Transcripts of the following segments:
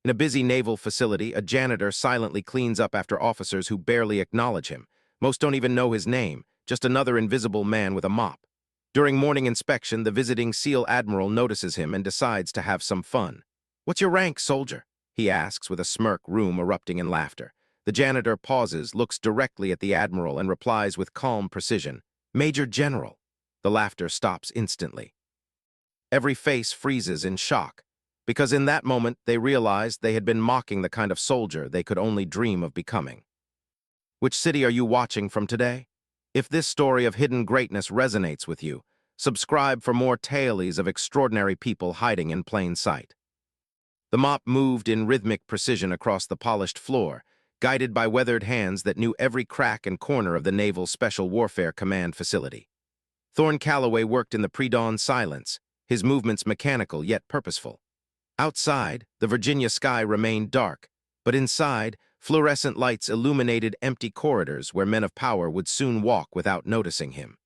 In a busy naval facility, a janitor silently cleans up after officers who barely acknowledge him. Most don't even know his name, just another invisible man with a mop. During morning inspection, the visiting SEAL Admiral notices him and decides to have some fun. "What's your rank, soldier?" he asks with a smirk, room erupting in laughter. The janitor pauses, looks directly at the Admiral, and replies with calm precision, "Major General." The laughter stops instantly. Every face freezes in shock, because in that moment they realized they had been mocking the kind of soldier they could only dream of becoming. Which city are you watching from today? If this story of hidden greatness resonates with you, subscribe for more tales of extraordinary people hiding in plain sight. The mop moved in rhythmic precision across the polished floor, guided by weathered hands that knew every crack and corner of the Naval Special Warfare Command facility. Thorne Calloway worked in the pre-dawn silence, his movements mechanical yet purposeful. Outside, the Virginia sky remained dark, but inside, fluorescent lights illuminated empty corridors where men of power would soon walk without noticing him.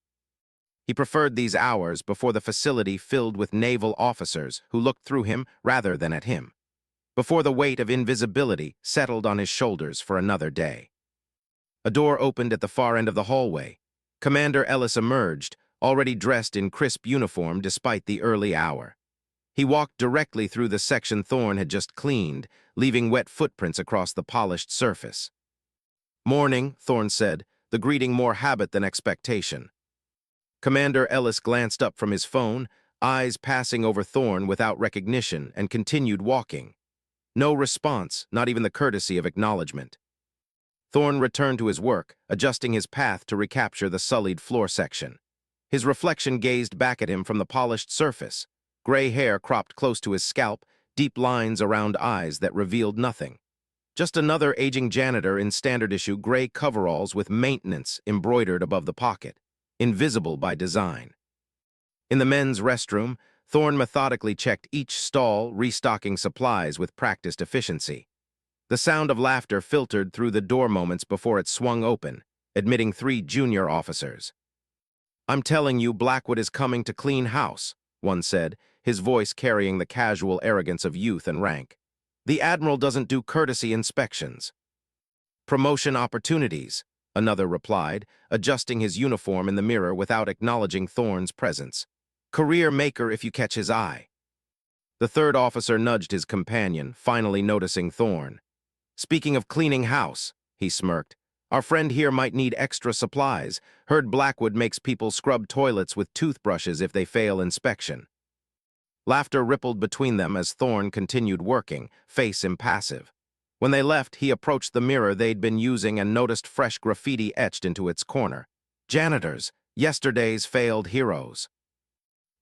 He preferred these hours before the facility filled with naval officers who looked through him rather than at him, before the weight of invisibility settled on his shoulders for another day. A door opened at the far end of the hallway. Commander Ellis emerged, already dressed in crisp uniform despite the early hour. He walked directly through the section Thorne had just cleaned, leaving wet footprints across the polished surface. "Morning," Thorne said, the greeting more habit than expectation. Commander Ellis glanced up from his phone, eyes passing over Thorne without recognition, and continued walking. No response, not even the courtesy of acknowledgement. Thorne returned to his work, adjusting his path to recapture the sullied floor section. His reflection gazed back at him from the polished surface. Gray hair cropped close to his scalp, deep lines around eyes that revealed nothing. Just another aging janitor in standard-issue gray coveralls with maintenance embroidered above the pocket, invisible by design. In the men's restroom, Thorne methodically checked each stall, restocking supplies with practiced efficiency. The sound of laughter filtered through the door moments before it swung open, admitting 3 junior officers. "I'm telling you, Blackwood is coming to clean house," one said, his voice carrying the casual arrogance of youth and rank. "The Admiral doesn't do courtesy inspections." "Promotion opportunities," another replied, adjusting his uniform in the mirror without acknowledging Thorne's presence. "Career maker if you catch his eye." The third officer nudged his companion, finally noticing Thorne. "Speaking of cleaning house," he smirked, "our friend here might need extra supplies. Heard Blackwood makes people scrub toilets with toothbrushes if they fail inspection." Laughter rippled between them as Thorne continued working, face impassive. When they left, he approached the mirror they'd been using and noticed fresh graffiti etched into its corner. "Janitors, yesterday's failed heroes."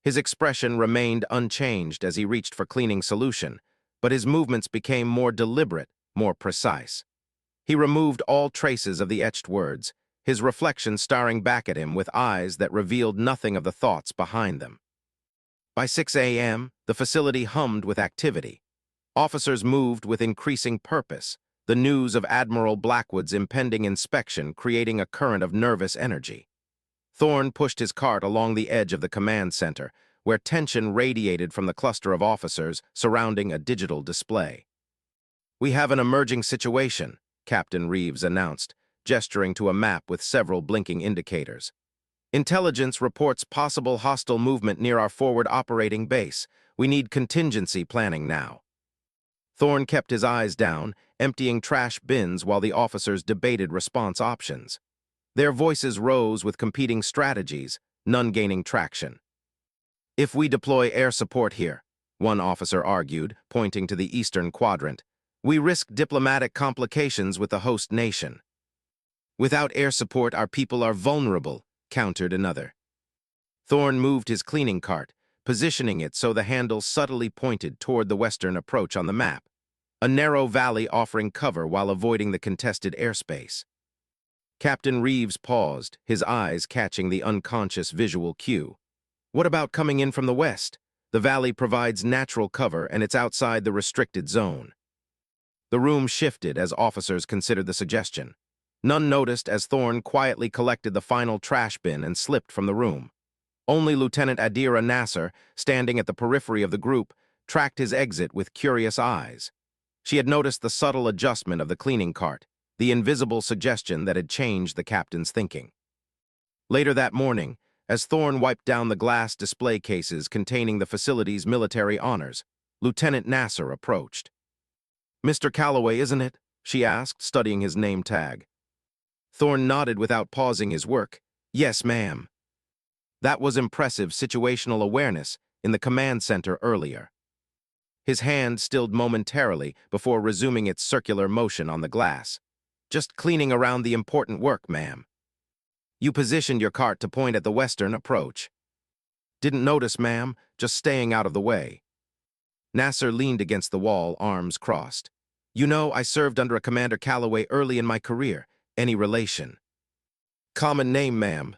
His expression remained unchanged as he reached for cleaning solution, but his movements became more deliberate, more precise. He removed all traces of the etched words, his reflection staring back at him with eyes that revealed nothing of the thoughts behind them. By 6 a.m., the facility hummed with activity. Officers moved with increasing purpose, the news of Admiral Blackwood's impending inspection creating a current of nervous energy. Thorne pushed his cart along the edge of the command center, where tension radiated from the cluster of officers surrounding a digital display. "We have an emerging situation," Captain Reeves announced, gesturing to a map with several blinking indicators. "Intelligence reports possible hostile movement near our forward operating base. We need contingency planning now." Thorne kept his eyes down, emptying trash bins while the officers debated response options. Their voices rose with competing strategies, none gaining traction. "If we deploy air support here," one officer argued, pointing to the eastern quadrant, "we risk diplomatic complications with the host nation." "Without air support, our people are vulnerable," countered another. Thorne moved his cleaning cart, positioning it so the handle subtly pointed toward the western approach on the map, a narrow valley offering cover while avoiding the contested airspace. Captain Reeves paused, his eyes catching the unconscious visual cue. "What about coming in from the west? The valley provides natural cover and it's outside the restricted zone." The room shifted as officers considered the suggestion. None noticed as Thorne quietly collected the final trash bin and slipped from the room. Only Lieutenant Adira Nasser, standing at the periphery of the group, tracked his exit with curious eyes. She had noticed the subtle adjustment of the cleaning cart, the invisible suggestion that had changed the captain's thinking. Later that morning, as Thorne wiped down the glass display cases containing the facility's military honors, Lieutenant Nasser approached. "Mr. Calloway, isn't it?" she asked, studying his name tag. Thorne nodded without pausing his work. "Yes, ma'am." That was impressive situational awareness in the command center earlier. His hand stilled momentarily before resuming its circular motion on the glass. "Just cleaning around the important work, ma'am." "You positioned your cart to point at the western approach." "Didn't notice, ma'am, just staying out of the way." Nasser leaned against the wall, arms crossed. "You know, I served under a Commander Calloway early in my career. Any relation?" "Common name, ma'am."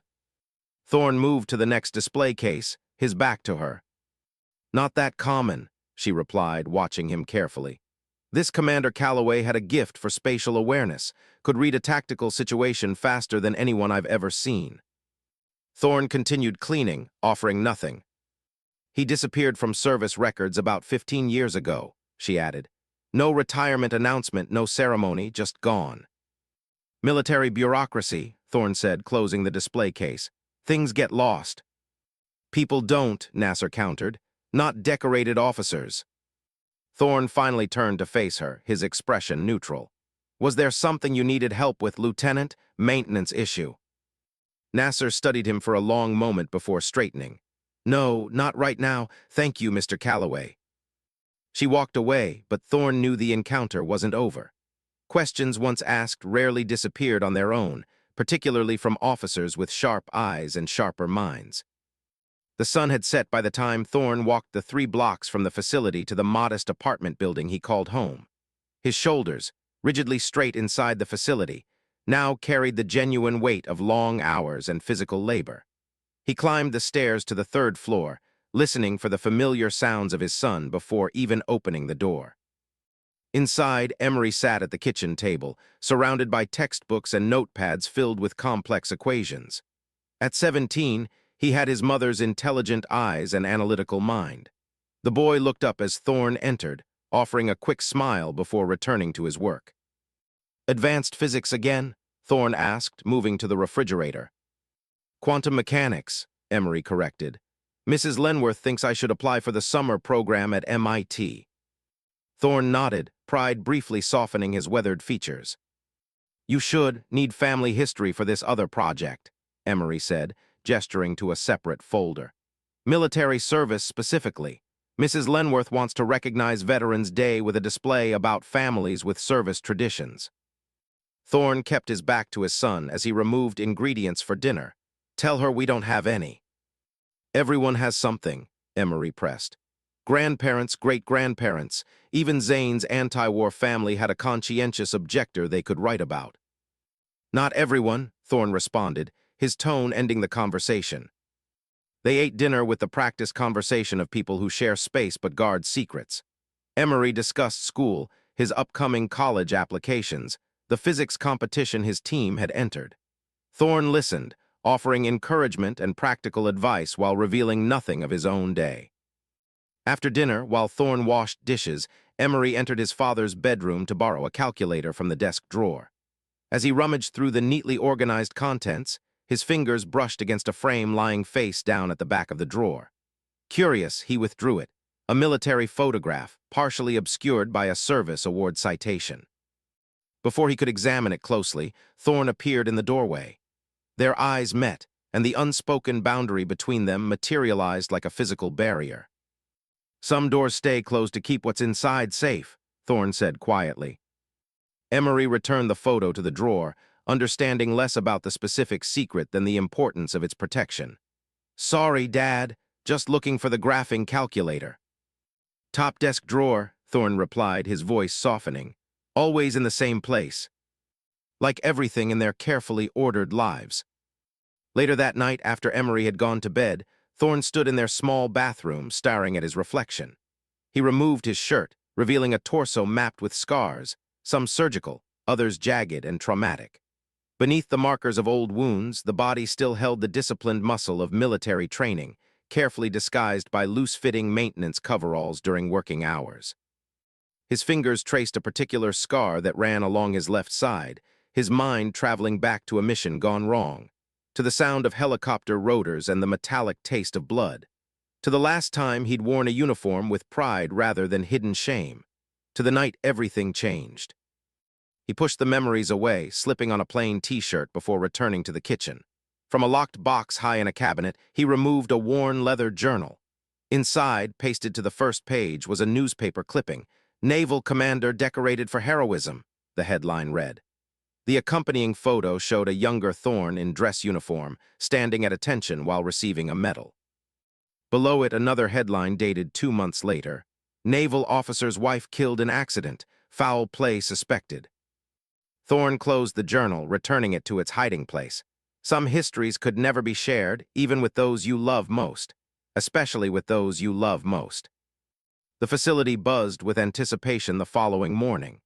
Thorne moved to the next display case, his back to her. "Not that common," she replied, watching him carefully. "This Commander Calloway had a gift for spatial awareness, could read a tactical situation faster than anyone I've ever seen." Thorne continued cleaning, offering nothing. "He disappeared from service records about 15 years ago," she added. "No retirement announcement, no ceremony, just gone." "Military bureaucracy," Thorne said, closing the display case. "Things get lost." "People don't," Nasser countered. "Not decorated officers." Thorne finally turned to face her, his expression neutral. "Was there something you needed help with, Lieutenant? Maintenance issue?" Nasser studied him for a long moment before straightening. "No, not right now. Thank you, Mr. Calloway." She walked away, but Thorne knew the encounter wasn't over. Questions once asked rarely disappeared on their own, particularly from officers with sharp eyes and sharper minds. The sun had set by the time Thorne walked the 3 blocks from the facility to the modest apartment building he called home. His shoulders, rigidly straight inside the facility, now carried the genuine weight of long hours and physical labor. He climbed the stairs to the 3rd floor, listening for the familiar sounds of his son before even opening the door. Inside, Emery sat at the kitchen table, surrounded by textbooks and notepads filled with complex equations. At 17, he had his mother's intelligent eyes and analytical mind. The boy looked up as Thorne entered, offering a quick smile before returning to his work. "Advanced physics again?" Thorne asked, moving to the refrigerator. "Quantum mechanics," Emery corrected. "Mrs. Lenworth thinks I should apply for the summer program at MIT." Thorne nodded, pride briefly softening his weathered features. "You should need family history for this other project," Emery said, gesturing to a separate folder. "Military service specifically. Mrs. Lenworth wants to recognize Veterans Day with a display about families with service traditions." Thorne kept his back to his son as he removed ingredients for dinner. "Tell her we don't have any." "Everyone has something," Emery pressed. "Grandparents, great-grandparents, even Zane's anti-war family had a conscientious objector they could write about." "Not everyone," Thorne responded, his tone ending the conversation. They ate dinner with the practiced conversation of people who share space but guard secrets. Emery discussed school, his upcoming college applications, the physics competition his team had entered. Thorne listened, offering encouragement and practical advice while revealing nothing of his own day. After dinner, while Thorne washed dishes, Emery entered his father's bedroom to borrow a calculator from the desk drawer. As he rummaged through the neatly organized contents, his fingers brushed against a frame lying face down at the back of the drawer. Curious, he withdrew it, a military photograph, partially obscured by a service award citation. Before he could examine it closely, Thorne appeared in the doorway. Their eyes met, and the unspoken boundary between them materialized like a physical barrier. "Some doors stay closed to keep what's inside safe," Thorne said quietly. Emery returned the photo to the drawer, understanding less about the specific secret than the importance of its protection. "Sorry, Dad, just looking for the graphing calculator." "Top desk drawer," Thorne replied, his voice softening. "Always in the same place." Like everything in their carefully ordered lives. Later that night, after Emery had gone to bed, Thorne stood in their small bathroom, staring at his reflection. He removed his shirt, revealing a torso mapped with scars, some surgical, others jagged and traumatic. Beneath the markers of old wounds, the body still held the disciplined muscle of military training, carefully disguised by loose-fitting maintenance coveralls during working hours. His fingers traced a particular scar that ran along his left side, his mind traveling back to a mission gone wrong, to the sound of helicopter rotors and the metallic taste of blood, to the last time he'd worn a uniform with pride rather than hidden shame, to the night everything changed. He pushed the memories away, slipping on a plain t-shirt before returning to the kitchen. From a locked box high in a cabinet, he removed a worn leather journal. Inside, pasted to the first page, was a newspaper clipping. "Naval Commander Decorated for Heroism," the headline read. The accompanying photo showed a younger Thorne in dress uniform, standing at attention while receiving a medal. Below it, another headline dated 2 months later. "Naval Officer's Wife Killed in Accident. Foul Play Suspected." Thorne closed the journal, returning it to its hiding place. Some histories could never be shared, even with those you love most. Especially with those you love most. The facility buzzed with anticipation the following morning.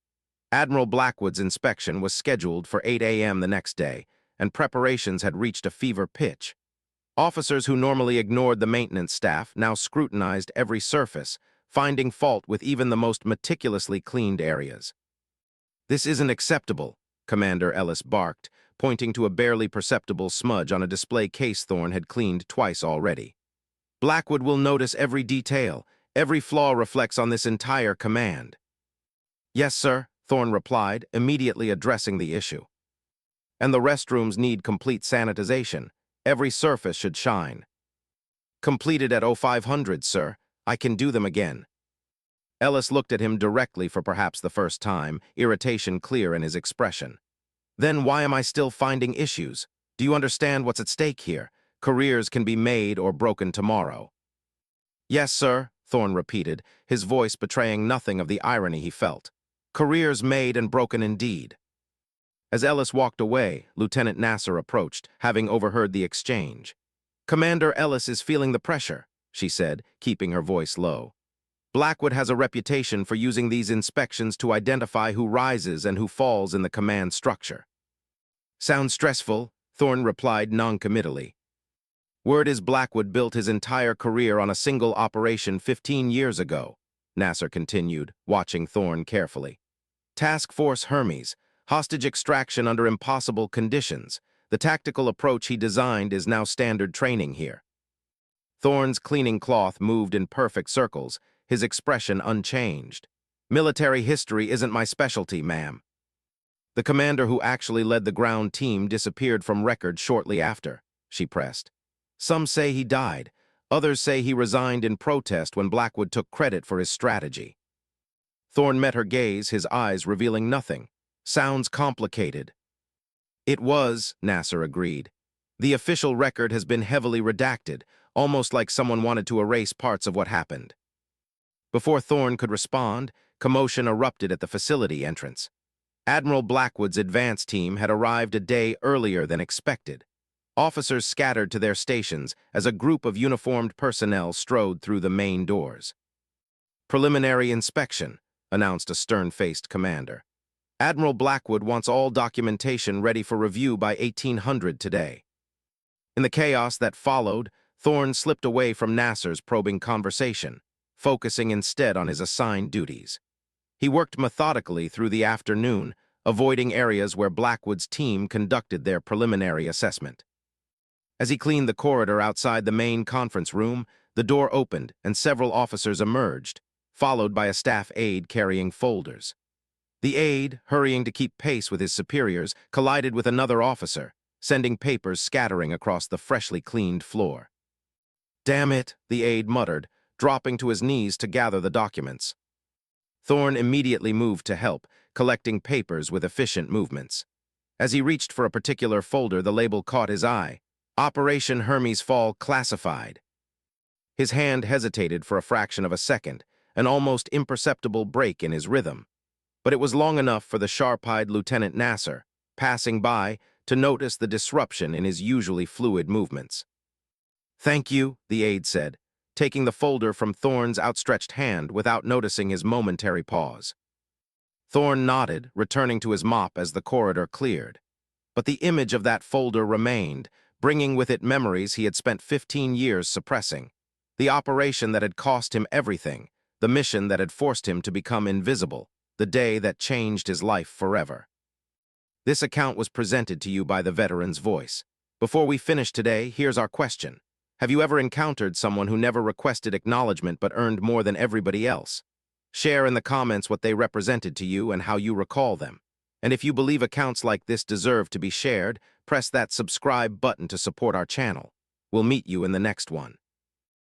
Admiral Blackwood's inspection was scheduled for 8 a.m. the next day, and preparations had reached a fever pitch. Officers who normally ignored the maintenance staff now scrutinized every surface, finding fault with even the most meticulously cleaned areas. "This isn't acceptable," Commander Ellis barked, pointing to a barely perceptible smudge on a display case Thorne had cleaned twice already. "Blackwood will notice every detail. Every flaw reflects on this entire command." "Yes, sir," Thorne replied, immediately addressing the issue. "And the restrooms need complete sanitization. Every surface should shine." "Completed at 0500, sir. I can do them again." Ellis looked at him directly for perhaps the first time, irritation clear in his expression. "Then why am I still finding issues? Do you understand what's at stake here? Careers can be made or broken tomorrow." "Yes, sir," Thorne repeated, his voice betraying nothing of the irony he felt. "Careers made and broken indeed." As Ellis walked away, Lieutenant Nasser approached, having overheard the exchange. "Commander Ellis is feeling the pressure," she said, keeping her voice low. "Blackwood has a reputation for using these inspections to identify who rises and who falls in the command structure." "Sounds stressful," Thorne replied noncommittally. "Word is Blackwood built his entire career on a single operation 15 years ago," Nasser continued, watching Thorne carefully. "Task Force Hermes, hostage extraction under impossible conditions. The tactical approach he designed is now standard training here." Thorne's cleaning cloth moved in perfect circles, his expression unchanged. "Military history isn't my specialty, ma'am." "The commander who actually led the ground team disappeared from record shortly after," she pressed. "Some say he died. Others say he resigned in protest when Blackwood took credit for his strategy." Thorne met her gaze, his eyes revealing nothing. "Sounds complicated." "It was," Nasser agreed. "The official record has been heavily redacted, almost like someone wanted to erase parts of what happened." Before Thorne could respond, commotion erupted at the facility entrance. Admiral Blackwood's advance team had arrived a day earlier than expected. Officers scattered to their stations as a group of uniformed personnel strode through the main doors. "Preliminary inspection," announced a stern-faced commander. "Admiral Blackwood wants all documentation ready for review by 1800 today." In the chaos that followed, Thorne slipped away from Nasser's probing conversation, focusing instead on his assigned duties. He worked methodically through the afternoon, avoiding areas where Blackwood's team conducted their preliminary assessment. As he cleaned the corridor outside the main conference room, the door opened and several officers emerged, followed by a staff aide carrying folders. The aide, hurrying to keep pace with his superiors, collided with another officer, sending papers scattering across the freshly cleaned floor. "Damn it," the aide muttered, dropping to his knees to gather the documents. Thorne immediately moved to help, collecting papers with efficient movements. As he reached for a particular folder, the label caught his eye. "Operation Hermes Fall Classified." His hand hesitated for a fraction of a second, an almost imperceptible break in his rhythm. But it was long enough for the sharp-eyed Lieutenant Nasser, passing by, to notice the disruption in his usually fluid movements. "Thank you," the aide said, taking the folder from Thorne's outstretched hand without noticing his momentary pause. Thorne nodded, returning to his mop as the corridor cleared. But the image of that folder remained, bringing with it memories he had spent 15 years suppressing. The operation that had cost him everything, the mission that had forced him to become invisible, the day that changed his life forever. This account was presented to you by the veteran's voice. Before we finish today, here's our question. Have you ever encountered someone who never requested acknowledgement but earned more than everybody else? Share in the comments what they represented to you and how you recall them. And if you believe accounts like this deserve to be shared, press that subscribe button to support our channel. We'll meet you in the next one.